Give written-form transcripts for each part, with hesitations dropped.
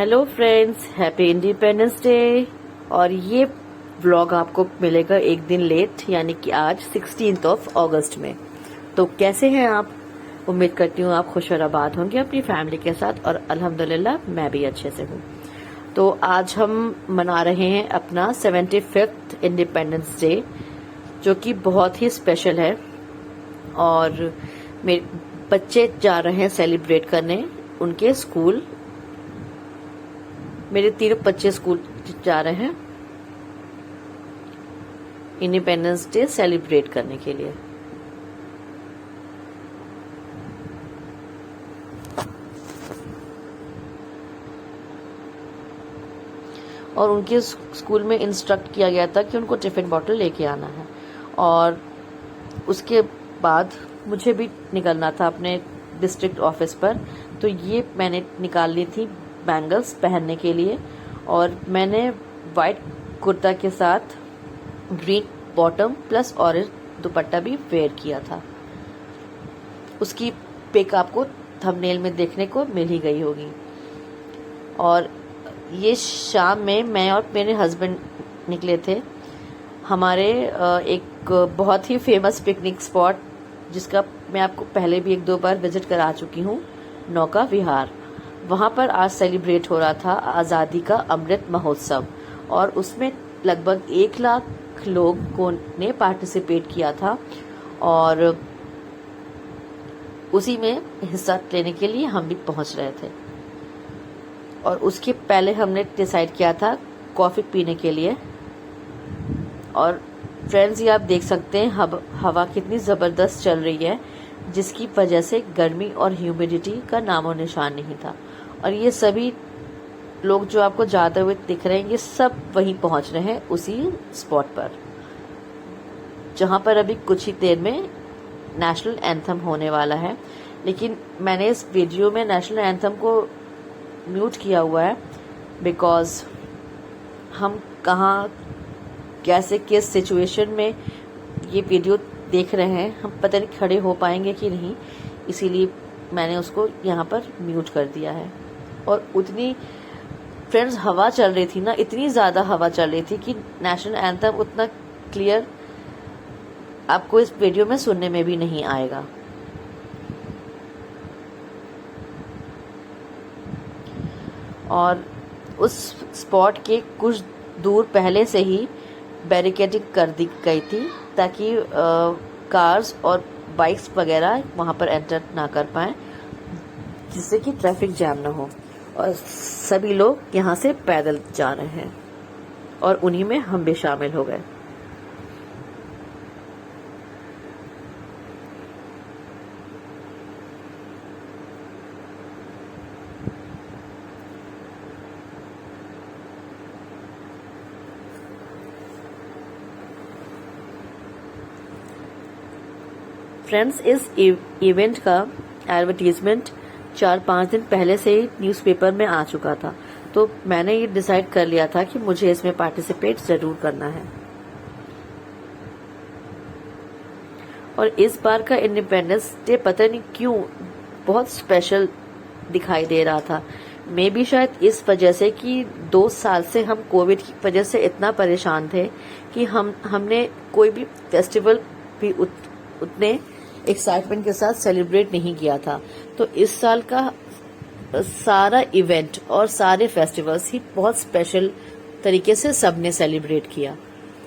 Hello friends, happy independence day. और ये vlog आपको मिलेगा एक दिन लेट, यानी कि आज 16 अगस्त में। तो कैसे हैं आप? उम्मीद करती हूँ आप खुश और आबाद होंगे अपनी फैमिली के साथ, और अल्हम्दुलिल्लाह मैं भी अच्छे से हूँ। तो आज हम मना रहे हैं अपना 75th इंडिपेंडेंस डे, जो कि बहुत ही स्पेशल है। और मेरे बच्चे जा रहे हैं सेलिब्रेट करने उनके स्कूल। मेरे तीनों बच्चे स्कूल जा रहे हैं इंडिपेंडेंस डे सेलिब्रेट करने के लिए। और उनके स्कूल में इंस्ट्रक्ट किया गया था कि उनको टिफिन बॉटल लेके आना है। और उसके बाद मुझे भी निकलना था अपने डिस्ट्रिक्ट ऑफिस पर, तो ये मैंने निकाल ली थी बैंगल्स पहनने के लिए। और मैंने वाइट कुर्ता के साथ ग्रीन बॉटम प्लस ऑरेंज दुपट्टा भी वेयर किया था। उसकी पिक आपको थंबनेल में देखने को मिल ही गई होगी। और ये शाम में मैं और मेरे हस्बैंड निकले थे हमारे एक बहुत ही फेमस पिकनिक स्पॉट, जिसका मैं आपको पहले भी 1-2 बार विजिट करा चुकी हूँ, नौका विहार। वहाँ पर आज सेलिब्रेट हो रहा था आज़ादी का अमृत महोत्सव, और उसमें लगभग 1 लाख लोगों ने पार्टिसिपेट किया था। और उसी में हिस्सा लेने के लिए हम भी पहुँच रहे थे। और उसके पहले हमने डिसाइड किया था कॉफ़ी पीने के लिए। और फ्रेंड्स, ये आप देख सकते हैं हवा कितनी ज़बरदस्त चल रही है, जिसकी वजह से गर्मी और ह्यूमिडिटी का नामो निशान नहीं था। और ये सभी लोग जो आपको जाते हुए दिख रहे हैं, ये सब वहीं पहुंच रहे हैं उसी स्पॉट पर, जहां पर अभी कुछ ही देर में नेशनल एंथम होने वाला है। लेकिन मैंने इस वीडियो में नेशनल एंथम को म्यूट किया हुआ है, बिकॉज हम कहाँ कैसे किस सिचुएशन में ये वीडियो देख रहे हैं, हम पता नहीं खड़े हो पाएंगे कि नहीं, इसीलिए मैंने उसको यहाँ पर म्यूट कर दिया है। और उतनी फ्रेंड्स हवा चल रही थी ना, इतनी ज़्यादा हवा चल रही थी कि नेशनल एंथम उतना क्लियर आपको इस वीडियो में सुनने में भी नहीं आएगा। और उस स्पॉट के कुछ दूर पहले से ही बैरिकेडिंग कर दी गई थी, ताकि कार्स और बाइक्स वगैरह वहाँ पर एंटर ना कर पाएं, जिससे कि ट्रैफिक जैम ना हो। और सभी लोग यहाँ से पैदल जा रहे हैं, और उन्हीं में हम भी शामिल हो गए। फ्रेंड्स, इस इवेंट का एडवर्टीजमेंट 4-5 दिन पहले से ही न्यूज़पेपर में आ चुका था, तो मैंने ये डिसाइड कर लिया था कि मुझे इसमें पार्टिसिपेट जरूर करना है। और इस बार का इंडिपेंडेंस डे पता नहीं क्यों बहुत स्पेशल दिखाई दे रहा था। मे भी शायद इस वजह से कि 2 साल से हम कोविड की वजह से इतना परेशान थे कि हमने कोई भी फेस्टिवल भी उतने एक्साइटमेंट के साथ सेलिब्रेट नहीं किया था। तो इस साल का सारा इवेंट और सारे फेस्टिवल्स ही बहुत स्पेशल तरीके से सबने सेलिब्रेट किया,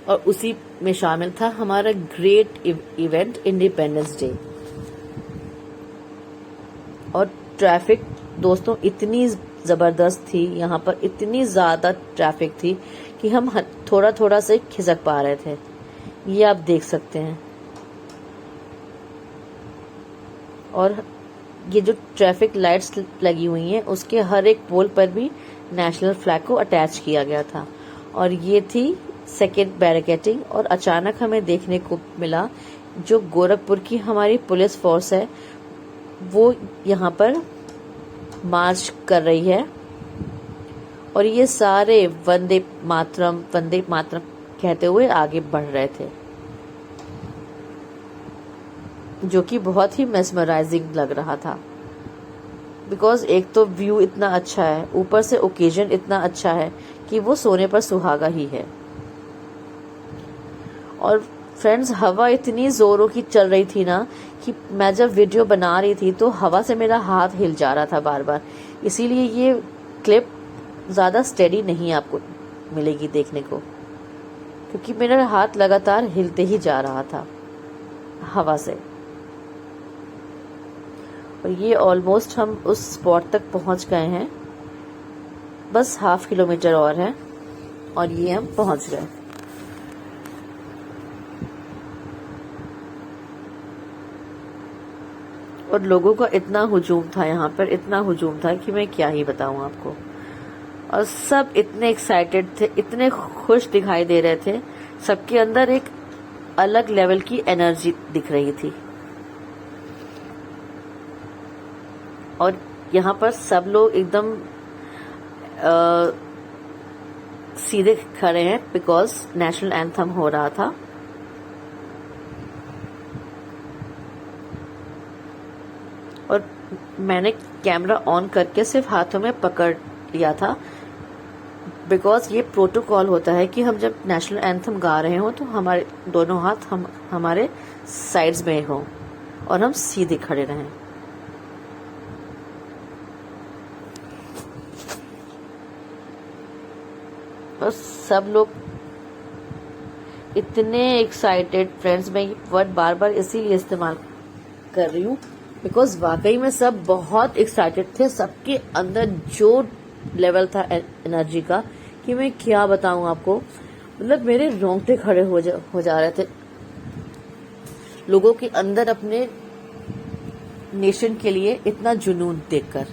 और उसी में शामिल था हमारा ग्रेट इवेंट इंडिपेंडेंस डे। और ट्रैफिक दोस्तों इतनी जबरदस्त थी, यहाँ पर इतनी ज्यादा ट्रैफिक थी कि हम थोड़ा थोड़ा से खिसक पा रहे थे। ये आप देख सकते हैं। और ये जो ट्रैफिक लाइट्स लगी हुई हैं, उसके हर एक पोल पर भी नेशनल फ्लैग को अटैच किया गया था। और ये थी सेकेंड बैरिकेडिंग। और अचानक हमें देखने को मिला जो गोरखपुर की हमारी पुलिस फोर्स है, वो यहाँ पर मार्च कर रही है। और ये सारे वंदे मातरम कहते हुए आगे बढ़ रहे थे, जो कि बहुत ही मेस्मराइजिंग लग रहा था। बिकॉज एक तो व्यू इतना अच्छा है, ऊपर से ओकेजन इतना अच्छा है कि वो सोने पर सुहागा ही है। और फ्रेंड्स, हवा इतनी जोरों की चल रही थी ना कि मैं जब वीडियो बना रही थी तो हवा से मेरा हाथ हिल जा रहा था बार बार, इसीलिए ये क्लिप ज़्यादा स्टेडी नहीं आपको मिलेगी देखने को, क्योंकि मेरा हाथ लगातार हिलते ही जा रहा था हवा से। और ये ऑलमोस्ट हम उस स्पॉट तक पहुंच गए हैं, बस 1/2 किलोमीटर और है और ये हम पहुंच गए। और लोगों का इतना हुजूम था यहाँ पर, इतना हुजूम था कि मैं क्या ही बताऊं आपको। और सब इतने एक्साइटेड थे, इतने खुश दिखाई दे रहे थे, सबके अंदर एक अलग लेवल की एनर्जी दिख रही थी। और यहाँ पर सब लोग एकदम सीधे खड़े हैं बिकॉज नेशनल एंथम हो रहा था। और मैंने कैमरा ऑन करके सिर्फ हाथों में पकड़ लिया था, बिकॉज ये प्रोटोकॉल होता है कि हम जब नेशनल एंथम गा रहे हो तो हमारे दोनों हाथ हमारे साइड्स में हो और हम सीधे खड़े रहें। और सब लोग इतने एक्साइटेड, फ्रेंड्स मैं ये वर्ड बार बार इसीलिए इस्तेमाल कर रही हूँ बिकॉज वाकई में सब बहुत एक्साइटेड थे। सबके अंदर जो लेवल था एनर्जी का कि मैं क्या बताऊं आपको, मतलब मेरे रोंगटे खड़े हो जा रहे थे लोगों के अंदर अपने नेशन के लिए इतना जुनून देखकर।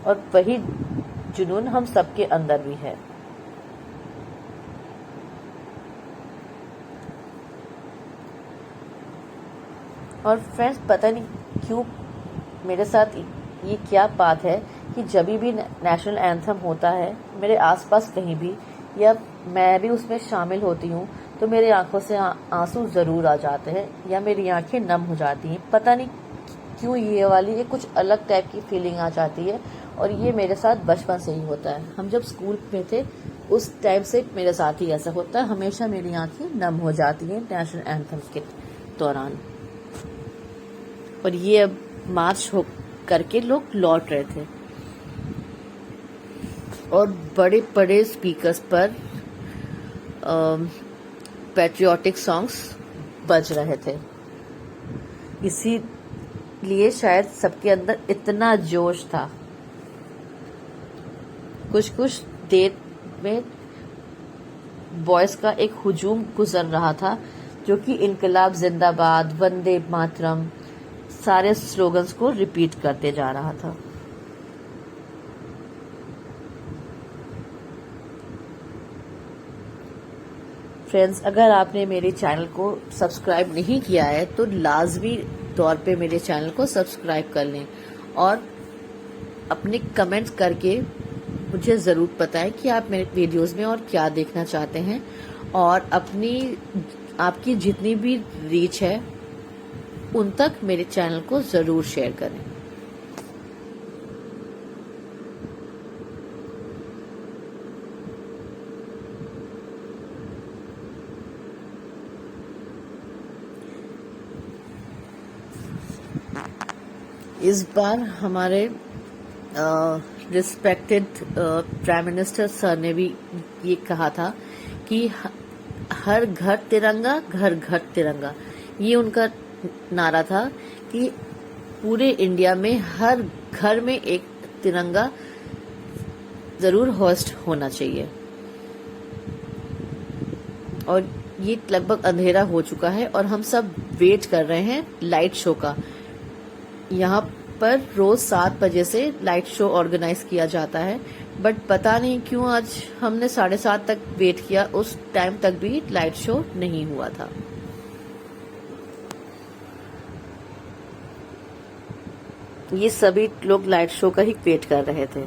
और वही जुनून हम सबके अंदर भी है। और फ्रेंड्स, पता नहीं क्यों मेरे साथ ये क्या बात है कि जब भी नेशनल एंथम होता है मेरे आसपास कहीं भी, या मैं भी उसमें शामिल होती हूँ, तो मेरे आंखों से आंसू जरूर आ जाते हैं या मेरी आंखें नम हो जाती हैं। पता नहीं क्यों ये वाली ये कुछ अलग टाइप की फीलिंग आ जाती है। और ये मेरे साथ बचपन से ही होता है। हम जब स्कूल में थे उस टाइम से मेरे साथ ही ऐसा होता है, हमेशा मेरी आंखें नम हो जाती हैं नेशनल एंथम के दौरान। और ये अब मार्च हो करके लोग लौट रहे थे और बड़े बड़े स्पीकर्स पर पैट्रियोटिक सॉन्ग्स बज रहे थे। इसीलिए शायद सबके अंदर इतना जोश था। कुछ देर में बॉयज का एक हुजूम गुजर रहा था जो कि इनकलाब जिंदाबाद, वंदे मातरम सारे स्लोगन्स को रिपीट करते जा रहा था। फ्रेंड्स, अगर आपने मेरे चैनल को सब्सक्राइब नहीं किया है तो लाजमी तौर पे मेरे चैनल को सब्सक्राइब कर लें और अपने कमेंट्स करके मुझे ज़रूर बताएं कि आप मेरे वीडियोस में और क्या देखना चाहते हैं। और आपकी जितनी भी रीच है उन तक मेरे चैनल को ज़रूर शेयर करें। इस बार हमारे रिस्पेक्टेड प्राइम मिनिस्टर सर ने भी ये कहा था कि हर घर तिरंगा, घर घर तिरंगा। ये उनका नारा था कि पूरे इंडिया में हर घर में एक तिरंगा जरूर होस्ट होना चाहिए। और ये लगभग अंधेरा हो चुका है और हम सब वेट कर रहे हैं लाइट शो का। यहाँ पर रोज 7 बजे से लाइट शो ऑर्गेनाइज किया जाता है, बट पता नहीं क्यों आज हमने 7:30 तक वेट किया, उस टाइम तक भी लाइट शो नहीं हुआ था। ये सभी लोग लाइट शो का ही वेट कर रहे थे,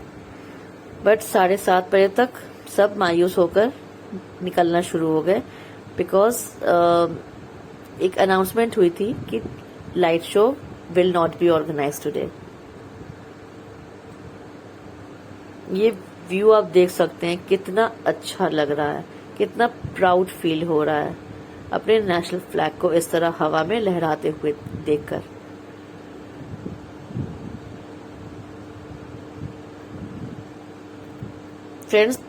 बट 7:30 बजे तक सब मायूस होकर निकलना शुरू हो गए बिकॉज एक अनाउंसमेंट हुई थी कि light show will not be organise today. ये व्यू आप देख सकते हैं, कितना अच्छा लग रहा है, कितना प्राउड फील हो रहा है अपने नेशनल फ्लैग को इस तरह हवा में लहराते हुए देखकर। फ्रेंड्स,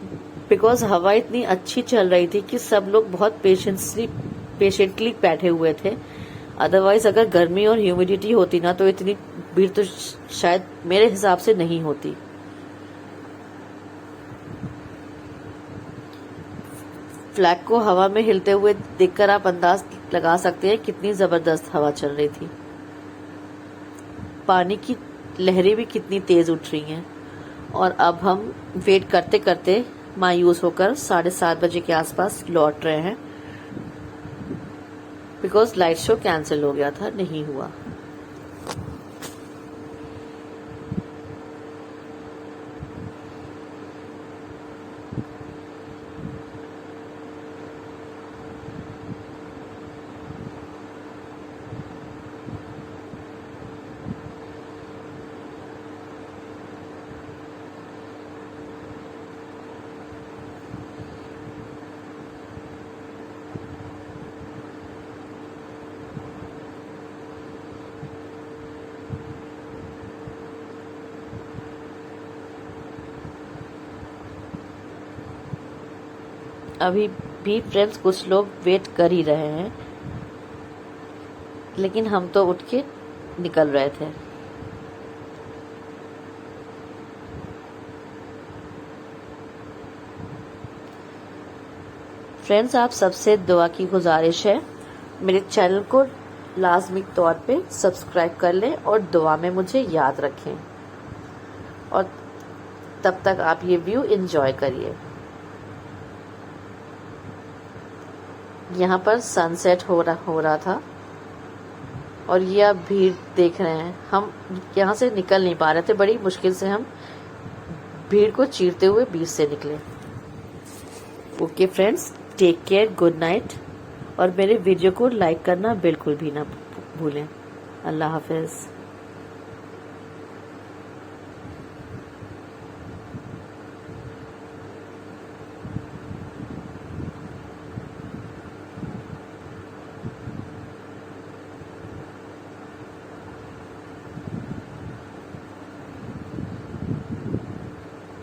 बिकॉज हवा इतनी अच्छी चल रही थी कि सब लोग बहुत पेशेंटली बैठे हुए थे। अदरवाइज अगर गर्मी और ह्यूमिडिटी होती ना तो इतनी भीड़ तो शायद मेरे हिसाब से नहीं होती। फ्लैग को हवा में हिलते हुए देखकर आप अंदाज लगा सकते हैं कितनी जबरदस्त हवा चल रही थी। पानी की लहरें भी कितनी तेज उठ रही हैं। और अब हम वेट करते करते मायूस होकर 7:30 बजे के आसपास लौट रहे हैं, बिकॉज लाइट शो कैंसिल हो गया था, नहीं हुआ। अभी भी फ्रेंड्स कुछ लोग वेट कर ही रहे हैं, लेकिन हम तो उठ के निकल रहे थे। फ्रेंड्स, आप सबसे दुआ की गुजारिश है, मेरे चैनल को लाजमी तौर पे सब्सक्राइब कर लें और दुआ में मुझे याद रखें। और तब तक आप ये व्यू एंजॉय करिए। यहाँ पर सनसेट हो रहा था और ये आप भीड़ देख रहे हैं। हम यहाँ से निकल नहीं पा रहे थे, बड़ी मुश्किल से हम भीड़ को चीरते हुए बीच से निकले। Okay friends, take care, good night, और मेरे वीडियो को लाइक करना बिल्कुल भी ना भूलें। अल्लाह हाफिज।